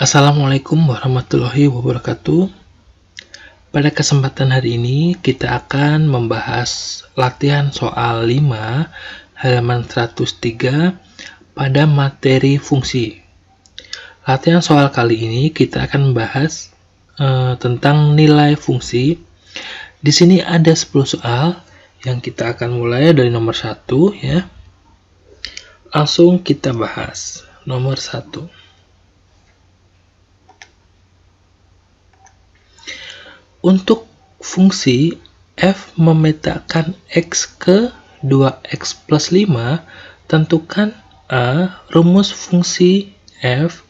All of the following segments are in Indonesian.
Assalamualaikum warahmatullahi wabarakatuh. Pada kesempatan hari ini kita akan membahas latihan soal 5 halaman 103 pada materi fungsi. Latihan soal kali ini kita akan membahas tentang nilai fungsi. Di sini ada 10 soal yang kita akan mulai dari nomor 1 ya. Langsung kita bahas. Nomor 1. Untuk fungsi f memetakan x ke 2x plus 5, tentukan a. rumus fungsi f,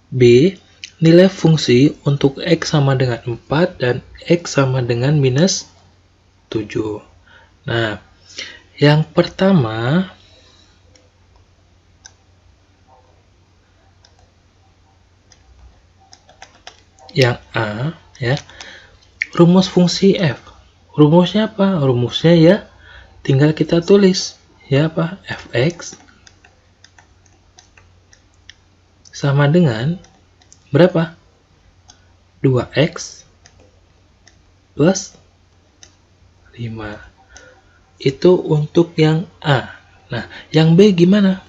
b. nilai fungsi untuk x sama dengan 4 dan x sama dengan minus 7. Nah, yang pertama, yang a ya. Rumus fungsi f. Rumusnya apa? Rumusnya ya tinggal kita tulis ya apa? Fx sama dengan berapa? 2x plus 5. Itu untuk yang A. Nah, yang B gimana?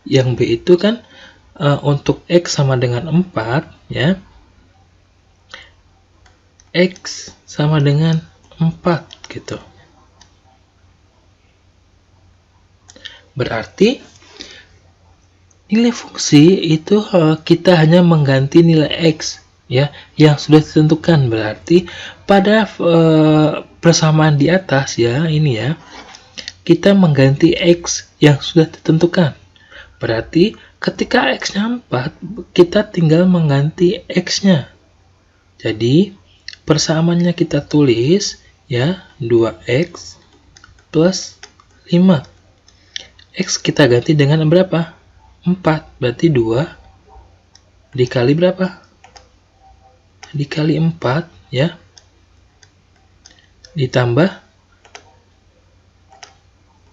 Yang B itu kan untuk x sama dengan 4 ya. X sama dengan 4 gitu. Berarti nilai fungsi itu kita hanya mengganti nilai x ya yang sudah ditentukan. Berarti pada persamaan di atas ya ini ya, kita mengganti x yang sudah ditentukan. Berarti ketika x-nya 4, kita tinggal mengganti x-nya. Jadi persamaannya kita tulis ya 2x plus 5. X kita ganti dengan berapa? 4. Berarti 2 dikali berapa? Dikali 4 ya. Ditambah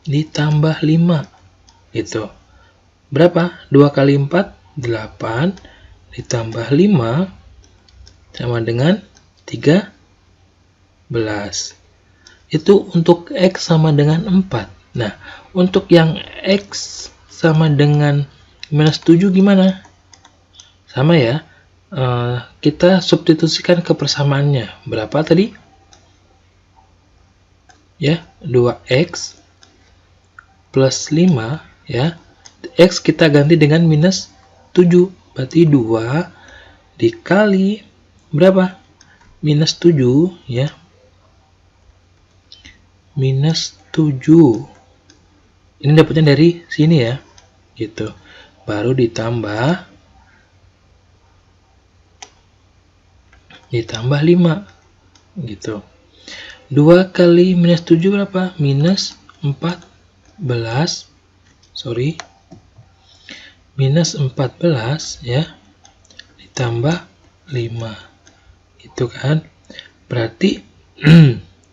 5 gitu. Berapa? 2 kali 4 8 ditambah 5 sama dengan 13. Itu untuk x sama dengan 4. Nah, untuk yang x sama dengan minus 7 gimana? Sama ya. Kita substitusikan ke persamaannya. Berapa tadi? Ya, 2x plus 5 ya. X kita ganti dengan minus 7. Berarti 2 dikali berapa? Minus 7 ya. Minus 7. Ini dapatnya dari sini ya. Gitu. Baru ditambah 5 gitu. 2 kali minus 7 berapa? Minus 14. Minus 14 ya. Ditambah 5. Itu kan. Berarti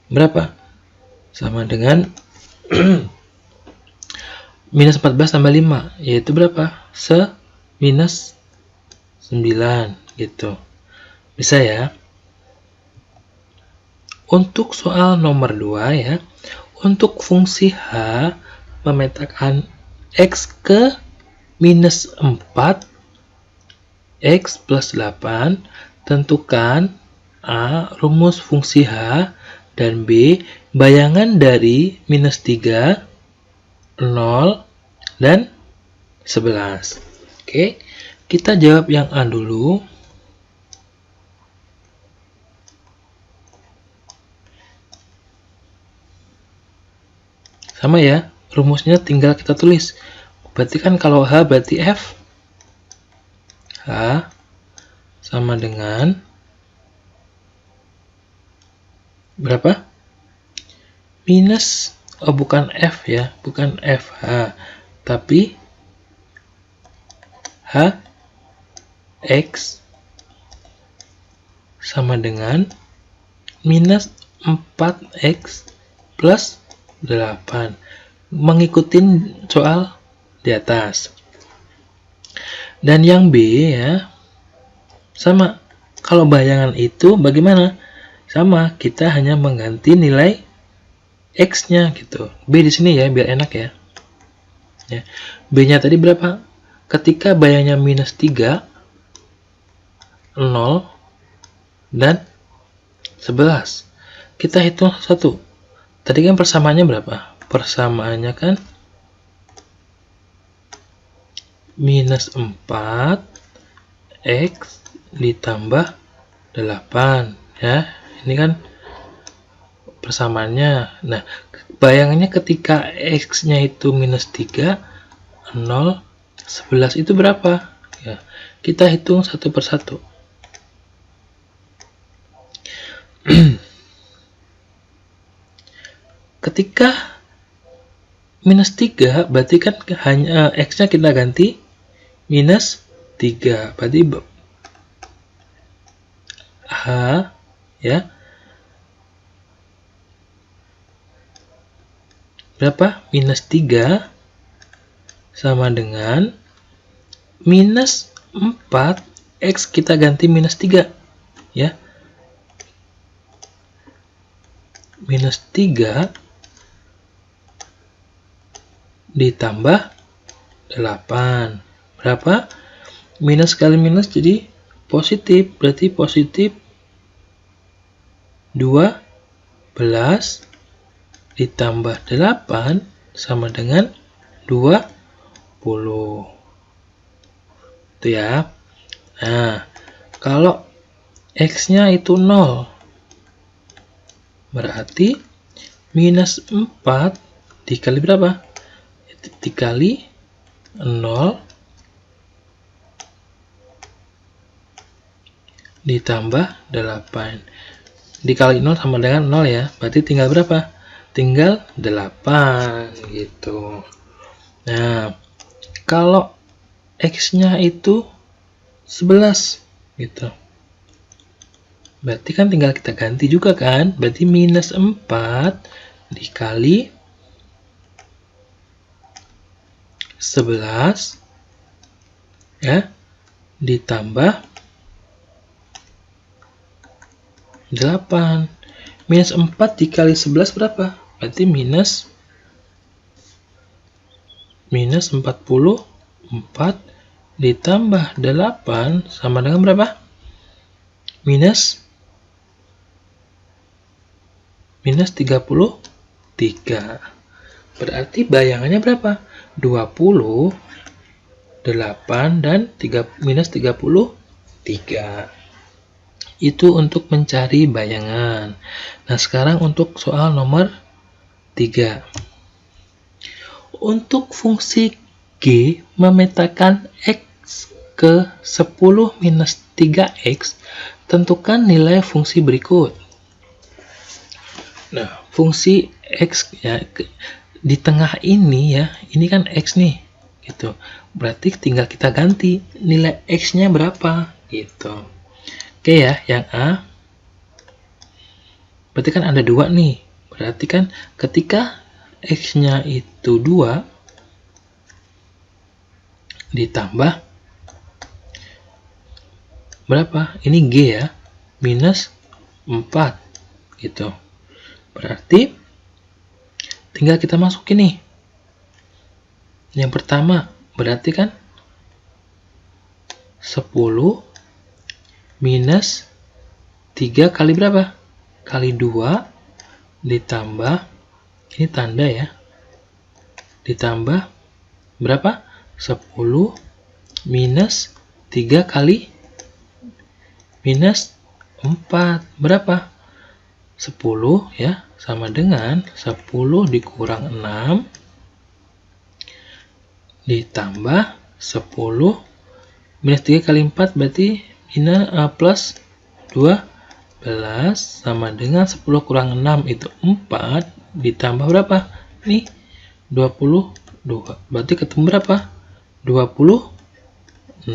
berapa? Sama dengan minus 14 tambah 5, yaitu berapa? Minus 9 gitu. Bisa ya. Untuk soal nomor 2 ya. Untuk fungsi h memetakan x ke minus 4 x plus 8, tentukan a. rumus fungsi h dan b. bayangan dari minus 3, 0, dan 11. Oke, kita jawab yang A dulu. Sama ya, rumusnya tinggal kita tulis. Berarti kan kalau H berarti F. H sama dengan berapa? Minus, bukan F ya, bukan FH, tapi H X sama dengan minus 4X plus 8. Mengikuti soal di atas. Dan yang B ya, Sama. Kalau bayangan itu bagaimana? Sama, kita hanya mengganti nilai X-nya gitu. B di sini ya, biar enak ya. B-nya tadi berapa? Ketika bayangnya minus 3, 0, dan 11. Kita hitung satu. Tadi kan persamaannya berapa? Persamaannya kan minus 4 X ditambah 8 ya. Ini kan persamaannya. Nah, bayangannya ketika X-nya itu minus 3, 0, 11 itu berapa? Ya, kita hitung satu persatu. Ketika minus 3, berarti kan hanya X-nya kita ganti minus 3. Berarti H ya. Berapa? Minus 3 sama dengan minus 4 X kita ganti minus 3 ya. Minus 3 ditambah 8. Berapa? Minus kali minus jadi positif. Berarti positif 12 ditambah 8 sama dengan 20. Itu ya. Nah, kalau X-nya itu 0, berarti minus 4 dikali berapa? Dikali 0 ditambah 8. Dikali 0 sama dengan 0 ya. Berarti tinggal berapa? Tinggal 8 gitu. Nah, kalau X-nya itu 11 gitu. Berarti kan tinggal kita ganti juga kan? Berarti minus 4 dikali 11 ya, ditambah 8. Minus 4 dikali 11 berapa? Berarti minus 44 ditambah 8 sama dengan berapa? Minus 33. Berarti bayangannya berapa? 20, 8, dan minus 33. Itu untuk mencari bayangan. Nah, sekarang untuk soal nomor 3. Untuk fungsi G memetakan X ke 10 minus 3X, tentukan nilai fungsi berikut. Nah, fungsi X ya, di tengah ini ya, ini kan X nih, gitu. Berarti tinggal kita ganti nilai X-nya berapa, gitu. Oke ya, yang A. Berarti kan ada 2 nih. Berarti kan ketika X-nya itu 2 ditambah berapa? Ini G ya, minus 4 gitu. Berarti tinggal kita masukin nih. Yang pertama berarti kan 10 minus 3 kali berapa? Kali 2 ditambah, ini tanda ya, ditambah berapa? 10 minus 3 kali minus 4 berapa? 10 ya, sama dengan 10 dikurang 6 ditambah 10 minus 3 kali 4 berarti minus plus 12 sama dengan 10 kurang 6 itu 4 ditambah berapa? Nih 22. Berarti ketemu berapa? 26.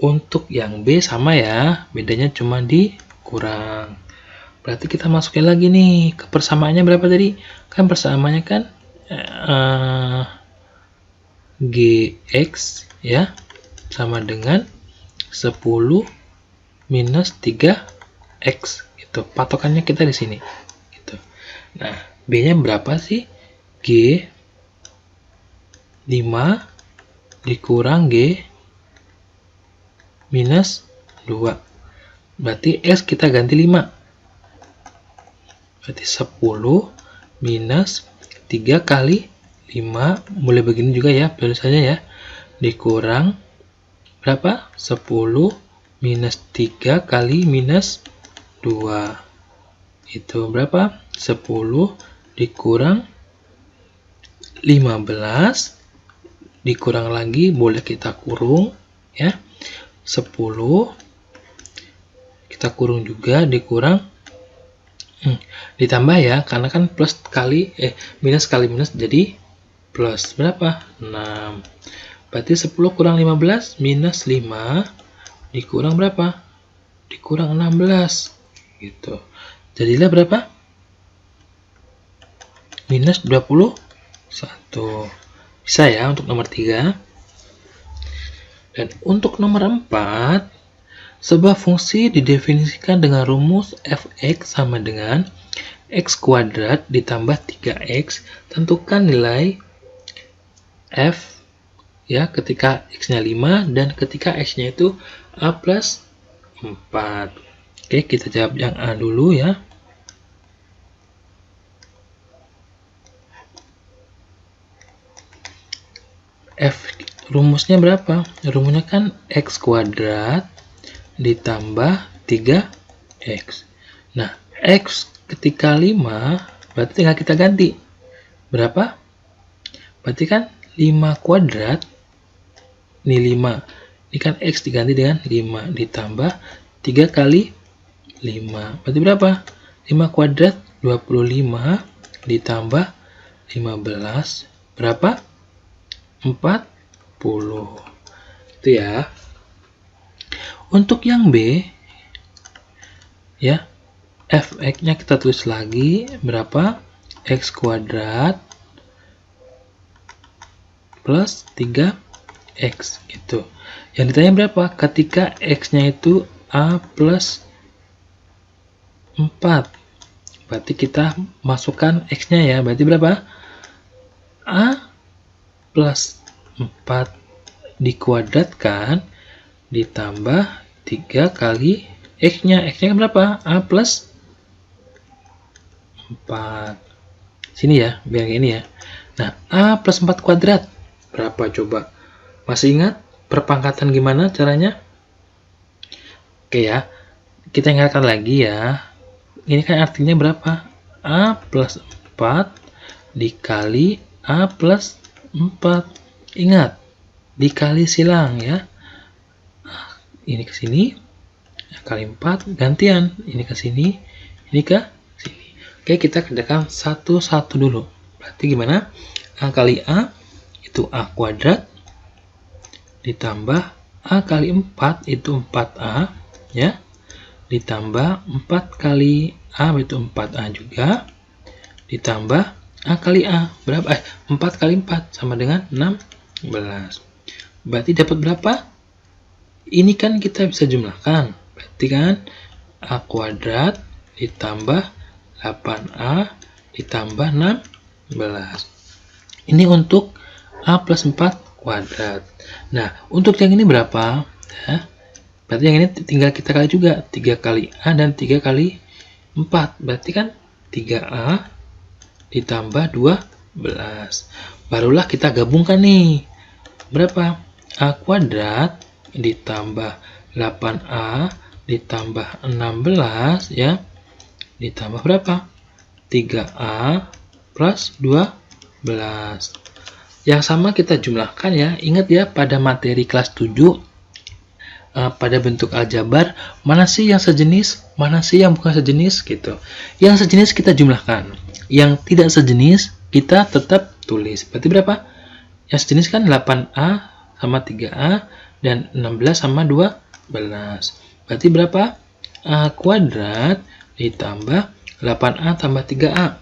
Untuk yang B sama ya, bedanya cuma dikurang. Berarti kita masukin lagi nih ke persamaannya berapa tadi? Kan persamaannya kan GX ya sama dengan 10 minus 3x. Gitu. Patokannya kita di sini. Gitu. Nah, B-nya berapa sih? G 5 dikurang G minus 2. Berarti X kita ganti 5. Berarti 10 minus 3 kali 5. Boleh begini juga ya, tulisannya ya. Dikurang berapa? 10 minus 3 kali minus 2. Itu berapa? 10 dikurang 15. Dikurang lagi, boleh kita kurung ya. 10 kita kurung juga, dikurang ditambah ya, karena kan plus kali minus kali minus jadi plus. Berapa? 6. Berarti 10 kurang 15 minus 5 dikurang berapa? Dikurang 16 gitu. Jadilah berapa? Minus 21. Bisa ya untuk nomor 3. Dan untuk nomor 4, sebuah fungsi didefinisikan dengan rumus f(x) sama dengan x kuadrat ditambah 3x. Tentukan nilai f ya ketika x-nya 5 dan ketika x-nya itu a plus 4. Oke, kita jawab yang A dulu ya. F rumusnya berapa? Rumusnya kan x kuadrat ditambah 3x. Nah, x ketika 5 berarti tinggal kita ganti. Berapa? Berarti kan 5 kuadrat. Ini 5. Ini kan x diganti dengan 5 ditambah 3 kali 5. Berarti berapa? 5 kuadrat 25 ditambah 15. Berapa? 40. Itu ya. Untuk yang B ya, f(x)-nya kita tulis lagi berapa? X kuadrat plus 3x gitu. Yang ditanya berapa? Ketika x-nya itu a plus 4. Berarti kita masukkan x-nya ya. Berarti berapa? A plus 4 dikuadratkan ditambah 3 kali x-nya. X-nya berapa? A plus 4. Sini ya, biar kayak ini ya. Nah, A plus 4 kuadrat. Berapa coba? Masih ingat perpangkatan gimana caranya? Oke ya, kita ingatkan lagi ya. Ini kan artinya berapa? A plus 4 dikali A plus 4. Ingat, dikali silang ya. Ini ke sini, kali 4, gantian. Ini ke sini, ini ke sini. Oke, kita kerjakan satu-satu dulu. Berarti gimana? A kali A itu A kuadrat ditambah A kali 4 itu 4A ya. Ditambah 4 kali A itu 4A juga. Ditambah A kali A. Berapa? 4 kali 4 sama dengan 16. Berarti dapat berapa? Ini kan kita bisa jumlahkan. Berarti kan A kuadrat ditambah 8A ditambah 16. Ini untuk A plus 4 kuadrat. Nah, untuk yang ini berapa? Ya, berarti yang ini tinggal kita kali juga. 3 kali A dan 3 kali 4. Berarti kan 3A ditambah 12. Barulah kita gabungkan nih. Berapa? A kuadrat ditambah 8A ditambah 16 ya. Ditambah berapa? 3A plus 12. Yang sama kita jumlahkan ya. Ingat ya, pada materi kelas 7 pada bentuk aljabar, mana sih yang sejenis, mana sih yang bukan sejenis gitu. Yang sejenis kita jumlahkan. Yang tidak sejenis kita tetap tulis. Berarti berapa? Yang sejenis kan 8A sama 3A dan 16 sama 12. Berarti berapa? A kuadrat ditambah 8A tambah 3A.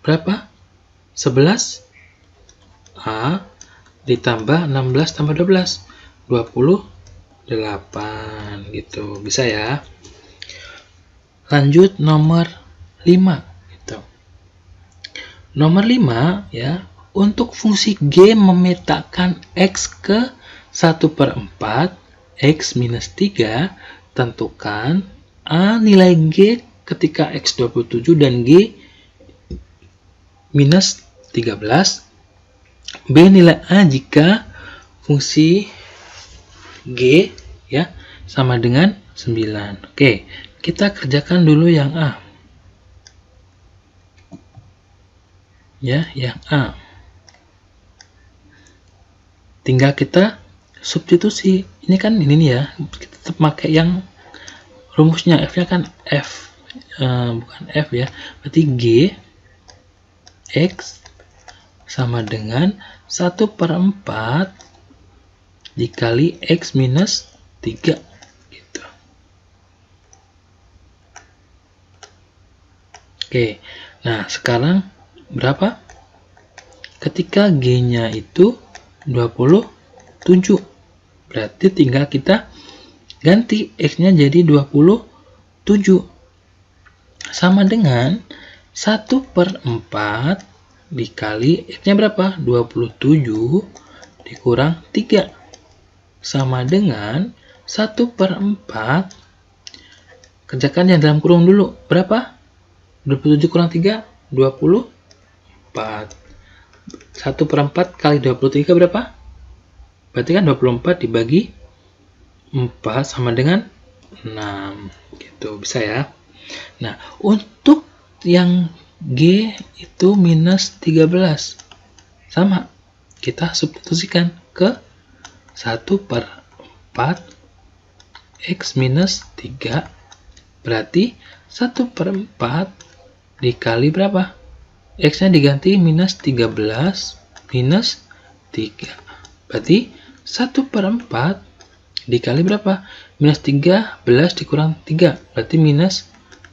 Berapa? 11A ditambah 16 tambah 12. 24. 8 gitu. Bisa ya. Lanjut nomor 5 gitu. Nomor 5 ya, untuk fungsi G memetakan X ke 1/4 X minus 3, tentukan A nilai G ketika X 27 dan G minus 13, B nilai A jika fungsi G ya sama dengan 9. Oke, kita kerjakan dulu yang A. Ya, yang A. Tinggal kita substitusi. Ini kan ini nih ya, kita tetap pakai yang rumusnya. F-nya kan F, bukan F ya. Berarti G X sama dengan 1/4 dikali X minus 3 gitu. Oke, nah sekarang berapa? Ketika G-nya itu 27, berarti tinggal kita ganti X-nya jadi 27 sama dengan 1/4 dikali X-nya berapa? 27 dikurang 3 sama dengan 1/4. Kerjakan yang dalam kurung dulu. Berapa? 27 kurang 3, 24. 1/4 kali 23 berapa? Berarti kan 24 dibagi 4 sama dengan 6. Gitu, bisa ya. Nah, untuk yang G itu minus 13. Sama. Kita substitusikan ke 1/4 X minus 3. Berarti 1/4 dikali berapa? X-nya diganti minus 13 minus 3. Berarti 1/4 dikali berapa? Minus 13 dikurang 3. Berarti minus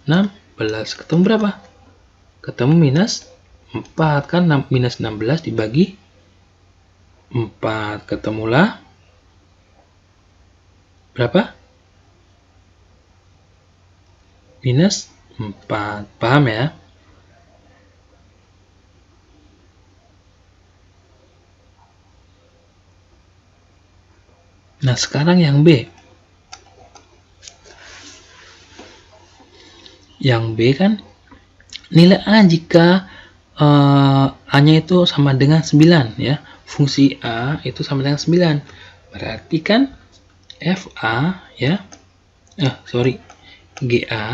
16. Ketemu berapa? Ketemu minus 4. Kan minus 16 dibagi 4. Ketemulah berapa? Minus 4. Paham ya? Nah, sekarang yang B. Yang B kan nilai A jika A-nya itu sama dengan 9 ya. Fungsi A itu sama dengan 9. Berarti kan FA ya. GA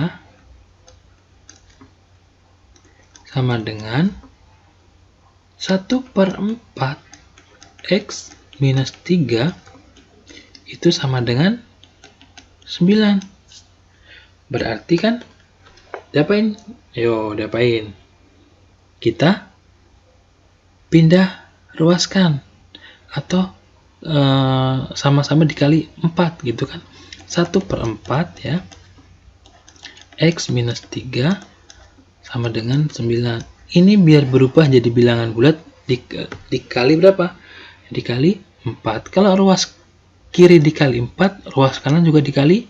sama dengan 1/4 X minus 3 itu sama dengan 9. Berarti kan diapain? Diapain? Kita pindah ruaskan atau sama-sama dikali 4 gitu kan. 1/4 ya X minus 3 sama dengan 9. Ini biar berubah jadi bilangan bulat dikali berapa? Dikali 4. Kalau ruas kiri dikali 4, ruas kanan juga dikali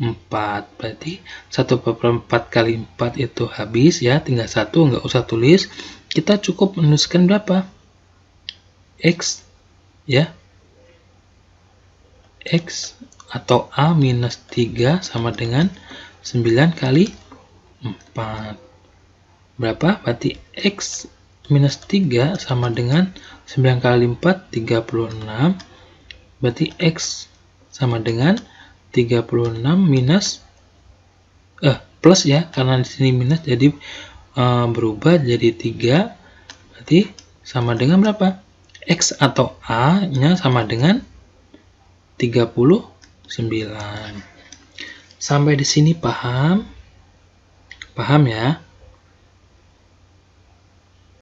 4. Berarti 1/4 kali 4 itu habis ya, tinggal 1, nggak usah tulis. Kita cukup menuliskan berapa? X ya. X atau A minus 3 sama dengan 9 kali 4. Berapa? Berarti X minus 3 sama dengan 9 kali 4, 36. Berarti X sama dengan 36 minus plus ya, karena di sini minus jadi berubah jadi 3. Berarti sama dengan berapa? X atau A-nya sama dengan 39. Sampai di sini paham? Paham ya?